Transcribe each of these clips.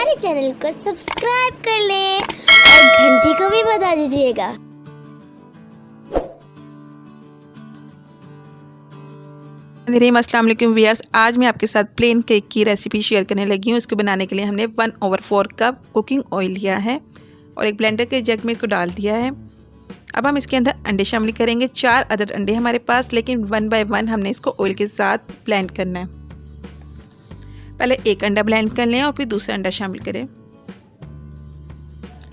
हमारे चैनल को सब्सक्राइब कर लें और घंटी को भी बजा दीजिएगा। अस्सलाम वालेकुम व्यूअर्स, आज मैं आपके साथ प्लेन केक की रेसिपी शेयर करने लगी हूँ। इसको बनाने के लिए हमने 1/4 कप कुकिंग ऑयल लिया है और एक ब्लेंडर के जग में इसको डाल दिया है। अब हम इसके अंदर अंडे शामिल करेंगे। 4 अदद अंडे हमारे पास, लेकिन 1 बाय 1 हमने इसको ऑयल के साथ ब्लेंड करना है। पहले एक अंडा ब्लेंड कर लें और फिर दूसरा अंडा शामिल करें।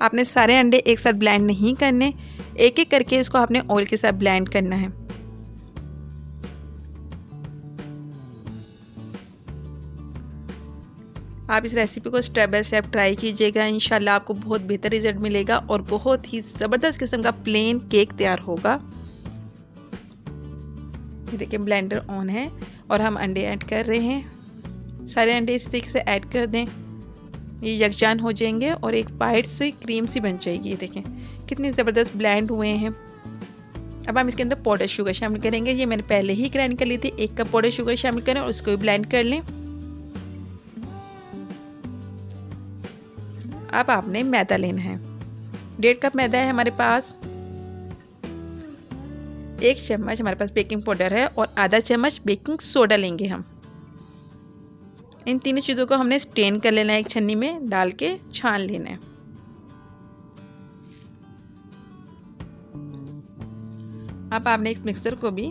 आपने सारे अंडे एक साथ ब्लेंड नहीं करने, एक एक करके इसको आपने ऑयल के साथ ब्लेंड करना है। आप इस रेसिपी को स्टेप बाय स्टेप ट्राई कीजिएगा, इंशाल्लाह आपको बहुत बेहतर रिजल्ट मिलेगा और बहुत ही ज़बरदस्त किस्म का प्लेन केक तैयार होगा। ये देखिए ब्लेंडर ऑन है और हम अंडे ऐड कर रहे हैं। सारे अंडे इस तरीके से ऐड कर दें, ये यकजान हो जाएंगे और एक वाइट से क्रीम सी बन जाएगी। ये देखें कितनी ज़बरदस्त ब्लेंड हुए हैं। अब हम इसके अंदर पाउडर शुगर शामिल करेंगे। ये मैंने पहले ही ग्राइंड कर ली थी। 1 कप पाउडर शुगर शामिल करें और उसको भी ब्लेंड कर लें। अब आपने मैदा लेना है। 1.5 कप मैदा है हमारे पास। 1 चम्मच हमारे पास बेकिंग पाउडर है और आधा चम्मच बेकिंग सोडा लेंगे हम। इन तीनों चीज़ों को हमने स्ट्रेन कर लेना है, एक छन्नी में डाल के छान लेना है। अब आपने इस मिक्सर को भी,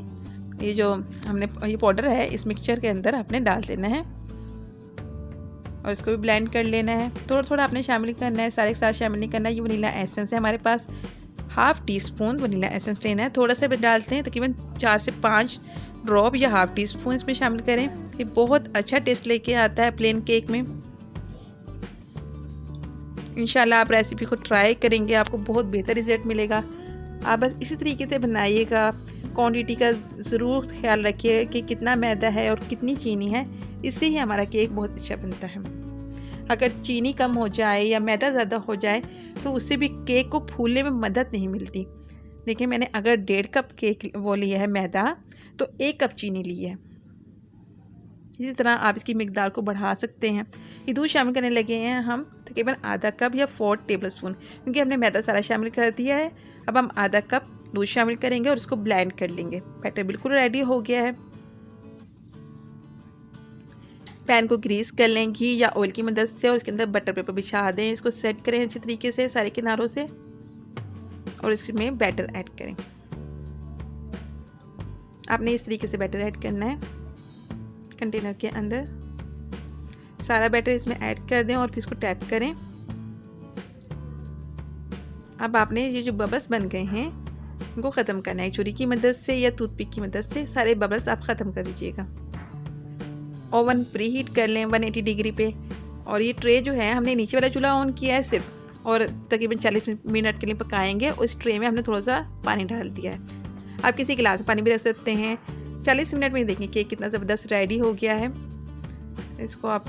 ये जो हमने ये पाउडर है, इस मिक्सचर के अंदर आपने डाल देना है और इसको भी ब्लेंड कर लेना है। थोड़ा थोड़ा आपने शामिल करना है, सारे के साथ शामिल नहीं करना है। ये वनीला एसेंस है हमारे पास, 1/2 टीस्पून वनीला एसेंस लेना है। थोड़ा सा भी डालते हैं, तकरीबन 4 से 5 ड्रॉप या 1/2 टीस्पून इसमें शामिल करें। ये बहुत अच्छा टेस्ट लेके आता है प्लेन केक में। इंशाल्लाह आप रेसिपी को ट्राई करेंगे, आपको बहुत बेहतर रिजल्ट मिलेगा। आप बस इसी तरीके से बनाइएगा। क्वांटिटी का ज़रूर ख्याल रखिए कि कितना मैदा है और कितनी चीनी है, इससे ही हमारा केक बहुत अच्छा बनता है। अगर चीनी कम हो जाए या मैदा ज़्यादा हो जाए तो उससे भी केक को फूलने में मदद नहीं मिलती। देखिए मैंने अगर 1.5 कप केक वो लिया है मैदा, तो 1 कप चीनी ली है। इसी तरह आप इसकी मिकदार को बढ़ा सकते हैं। ये दूध शामिल करने लगे हैं हम तकरीबन आधा कप या 4 टेबलस्पून, क्योंकि हमने मैदा सारा शामिल कर दिया है। अब हम आधा कप दूध शामिल करेंगे और इसको ब्लेंड कर लेंगे। बैटर बिल्कुल रेडी हो गया है। पैन को ग्रीस कर लें घी या ऑयल की मदद से और इसके अंदर बटर पेपर बिछा दें। इसको सेट करें अच्छे तरीके से सारे किनारों से और इसमें बैटर ऐड करें। आपने इस तरीके से बैटर ऐड करना है कंटेनर के अंदर। सारा बैटर इसमें ऐड कर दें और फिर इसको टैप करें। अब आपने ये जो बबल्स बन गए हैं इनको ख़त्म करना है। छुरी की मदद से या टूथपिक की मदद से सारे बबल्स आप ख़त्म कर दीजिएगा। ओवन प्री हीट कर लें 180 डिग्री पे। और ये ट्रे जो है हमने नीचे वाला चूल्हा ऑन किया है सिर्फ, और तकरीबन 40 मिनट के लिए पकाएंगे। उस ट्रे में हमने थोड़ा सा पानी डाल दिया है। आप किसी गिलास में पानी भी रख सकते हैं। 40 मिनट में देखिए केक कितना ज़बरदस्त रेडी हो गया है। इसको आप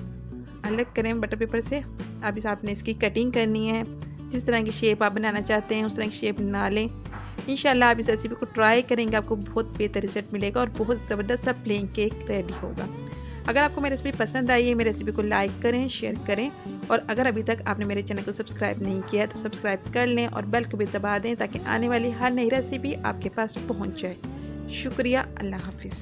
अलग करें बटर पेपर से। अब आपने इसकी कटिंग करनी है। जिस तरह की शेप आप बनाना चाहते हैं उस तरह की शेप बना लें। इंशाल्लाह आप इस रेसिपी को ट्राई करेंगे, आपको बहुत बेहतर रिजल्ट मिलेगा और बहुत ज़बरदस्त सा प्लेन केक रेडी होगा। अगर आपको मेरी रेसिपी पसंद आई है, मेरी रेसिपी को लाइक करें, शेयर करें और अगर अभी तक आपने मेरे चैनल को सब्सक्राइब नहीं किया है तो सब्सक्राइब कर लें और बेल को भी दबा दें ताकि आने वाली हर नई रेसिपी आपके पास पहुंच जाए। शुक्रिया, अल्लाह हाफिज़।